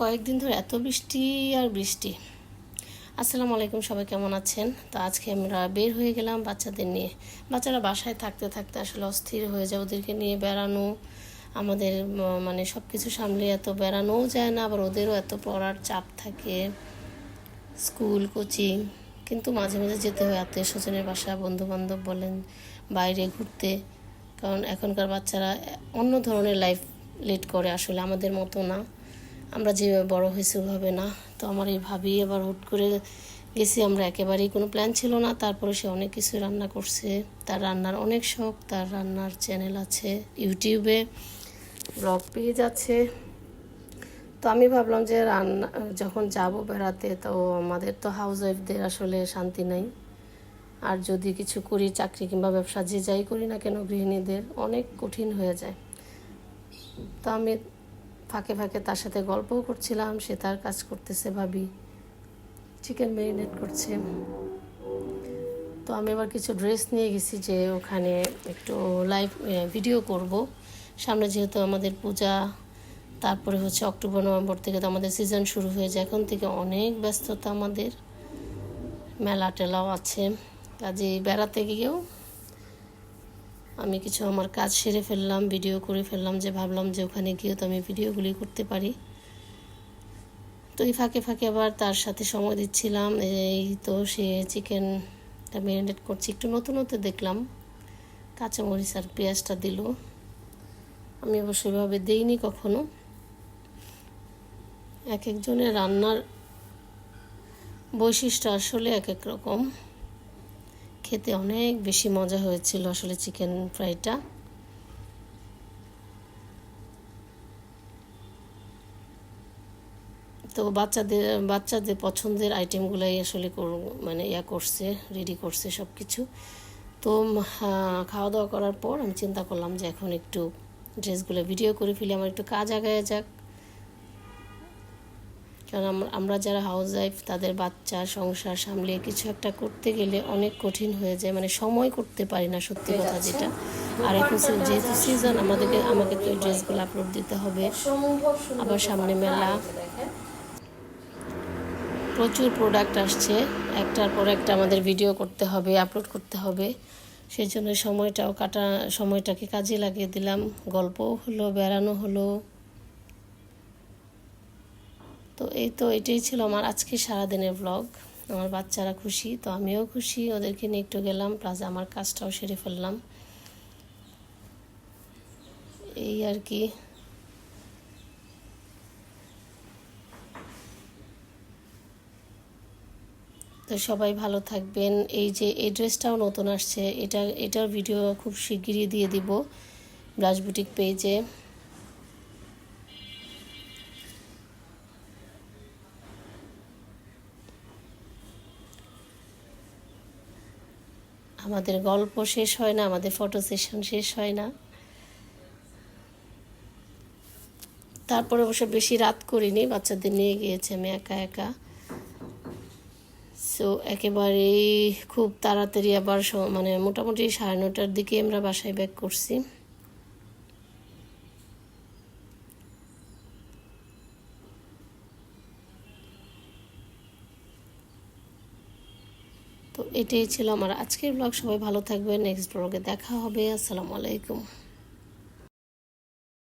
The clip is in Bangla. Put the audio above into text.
কয়েকদিন ধরে এত বৃষ্টি আর বৃষ্টি। আসসালামু আলাইকুম, সবাই কেমন আছেন? তো আজকে আমরা বের হয়ে গেলাম বাচ্চাদের নিয়ে। বাচ্চারা বাসায় থাকতে থাকতে আসলে অস্থির হয়ে যায়, ওদেরকে নিয়ে বেড়ানো আমাদের মানে সব কিছু সামলে এত বেড়ানোও যায় না, আবার ওদেরও এত পড়ার চাপ থাকে, স্কুল কোচিং। কিন্তু মাঝে মাঝে যেতে হয় আত্মীয় স্বজনের বাসা, বন্ধুবান্ধব বলেন, বাইরে ঘুরতে। কারণ এখনকার বাচ্চারা অন্য ধরনের লাইফ লিড করে, আসলে আমাদের মতো না, আমরা যেভাবে বড় হয়েছি ওভাবে না। তো আমার এই ভাবি এবার হুট করে গেছি আমরা, একেবারেই কোনো প্ল্যান ছিল না। তারপরে সে অনেক কিছু রান্না করছে, তার রান্নার অনেক শখ, তার রান্নার চ্যানেল আছে, ইউটিউবে ব্লগ পেজ আছে। তো আমি ভাবলাম যে রান্না যখন যাব বেড়াতে, তো আমাদের তো হাউস ওয়াইফদের আসলে শান্তি নাই। আর যদি কিছু করি, চাকরি কিংবা ব্যবসা যে যাই করি না কেন, গৃহিণীদের অনেক কঠিন হয়ে যায়। তো আমি ফাঁকে ফাঁকে তার সাথে গল্পও করছিলাম, সে তার কাজ করতেছে, ভাবি চিকেন ম্যারিনেট করছে। তো আমি এবার কিছু ড্রেস নিয়ে গেছি যে ওখানে একটু লাইভ ভিডিও করব। সামনে যেহেতু আমাদের পূজা, তারপরে হচ্ছে অক্টোবর নভেম্বর থেকে তো আমাদের সিজন শুরু হয়ে যায়, এখন থেকে অনেক ব্যস্ততা, আমাদের মেলা টেলাও আছে। কাজে বেড়াতে গিয়েও আমি কিছু আমার কাজ সেরে ফেললাম, ভিডিও করে ফেললাম, যে ভাবলাম যে ওখানে গিয়েও তো আমি ভিডিওগুলি করতে পারি। তো এই ফাঁকে ফাঁকে আবার তার সাথে সময় দিচ্ছিলাম। এই তো সে চিকেনটা ম্যারিনেট করছি, একটু নতুনত্ব দেখলাম, কাঁচামরিচ আর পেঁয়াজটা দিল। আমি অবশ্য এভাবে দিইনি কখনো। এক একজনের রান্নার বৈশিষ্ট্য আসলে এক এক রকম। খেতে অনেক বেশি মজা হয়েছিল আসলে চিকেন ফ্রাইটা। তো বাচ্চাদের পছন্দের আইটেমগুলাই আসলে মানে করছে, রেডি করছে সব কিছু। তো খাওয়া দাওয়া করার পর আমি চিন্তা করলাম যে এখন একটু ড্রেসগুলো ভিডিও করে ফেলি, আমার একটু কাজ আগায় যাক। কারণ আমরা যারা হাউস ওয়াইফ, তাদের বাচ্চা সংসার সামলিয়ে কিছু একটা করতে গেলে অনেক কঠিন হয়ে যায়, মানে সময় করতে পারি না, সত্যি কথা যেটা। আর এখন যেহেতু সিজন, আমাকে তো এই ড্রেসগুলো আপলোড দিতে হবে, আবার সামনে মেলা, প্রচুর প্রোডাক্ট আসছে, একটার পর একটা আমাদের ভিডিও করতে হবে, আপলোড করতে হবে। সেই জন্য সময়টাকে কাজে লাগিয়ে দিলাম, গল্পও হলো, বেড়ানো হলো। তো এটাই ছিল আমার আজকে সারাদিনের ব্লগ। আমার বাচ্চারা খুশি, তো আমিও খুশি, ওদেরকে নিয়ে একটু গেলাম, প্লাস আমার কাজটাও সেরে ফেললাম, এই আর কি। তো সবাই ভালো থাকবেন। এই যে এই ড্রেসটাও নতুন আসছে, এটার ভিডিও খুব শিগগিরই দিয়ে দিব ব্লাশ বুটিক পেজে। আমাদের গল্প শেষ হয় না, আমাদের ফটো সেশন শেষ হয় না। তারপরে অবশ্য বেশি রাত করিনি, বাচ্চাদের নিয়ে গিয়েছি আমি একা একা। সো একেবারেই খুব তাড়াতাড়ি আবার মানে মোটামুটি 9:30টার দিকে আমরা বাসায় ব্যাক করছি। তো এটাই ছিল আমার আজকের ব্লগ। সবাই ভালো থাকবেন, নেক্সট ব্লগে দেখা হবে। আসসালামু আলাইকুম।